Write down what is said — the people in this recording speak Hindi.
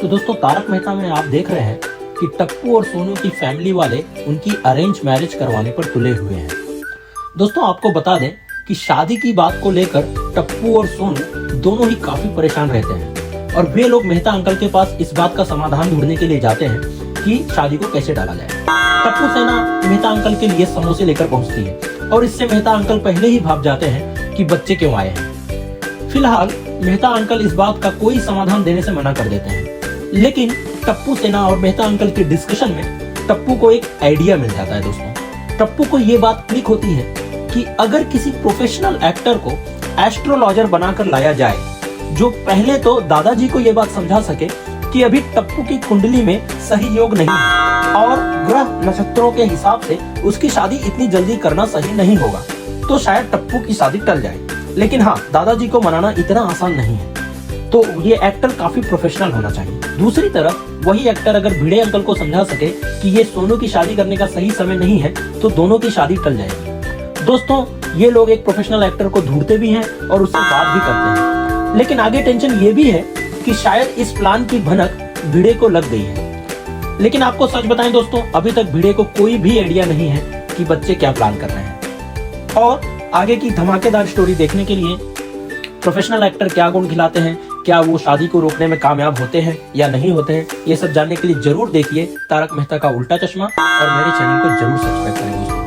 तो दोस्तों तारक मेहता में आप देख रहे हैं कि टप्पू और सोनू की फैमिली वाले उनकी अरेंज मैरिज करवाने पर तुले हुए हैं। दोस्तों आपको बता दें कि शादी की बात को लेकर टप्पू और सोनू दोनों ही काफी परेशान रहते हैं और वे लोग मेहता अंकल के पास इस बात का समाधान ढूंढने के लिए जाते हैं कि शादी को कैसे टाला जाए। टप्पू सेना मेहता अंकल के लिए समोसे लेकर पहुंचती है और इससे मेहता अंकल पहले ही भाग जाते हैं कि बच्चे क्यों आए हैं। फिलहाल मेहता अंकल इस बात का कोई समाधान देने से मना कर देते हैं, लेकिन टप्पू सेना और मेहता अंकल के डिस्कशन में टप्पू को एक आइडिया मिल जाता है। दोस्तों टप्पू को ये बात क्लिक होती है कि अगर किसी प्रोफेशनल एक्टर को एस्ट्रोलॉजर बनाकर लाया जाए जो पहले तो दादाजी को ये बात समझा सके कि अभी टप्पू की कुंडली में सही योग नहीं है और ग्रह नक्षत्रों के हिसाब से उसकी शादी इतनी जल्दी करना सही नहीं होगा, तो शायद टप्पू की शादी टल जाए। लेकिन हाँ, दादाजी को मनाना इतना आसान नहीं है, तो ये एक्टर काफी प्रोफेशनल होना चाहिए। दूसरी तरफ वही एक्टर अगर भिड़े अंकल को समझा सके कि ये सोनू की शादी करने का सही समय नहीं है, तो दोनों की शादी टल जाएगी। दोस्तों ये लोग एक प्रोफेशनल एक्टर को ढूंढते भी हैं और उससे बात भी करते हैं, लेकिन आगे टेंशन ये भी है कि शायद इस प्लान की भनक भिड़े को लग गई है। लेकिन आपको सच बताएं दोस्तों, अभी तक भिड़े को कोई भी आइडिया नहीं है कि बच्चे क्या प्लान कर रहे हैं। और आगे की धमाकेदार स्टोरी देखने के लिए प्रोफेशनल एक्टर क्या गुण खिलाते हैं, क्या वो शादी को रोकने में कामयाब होते हैं या नहीं होते हैं, ये सब जानने के लिए जरूर देखिए तारक मेहता का उल्टा चश्मा और मेरे चैनल को जरूर सब्सक्राइब करें दोस्तों।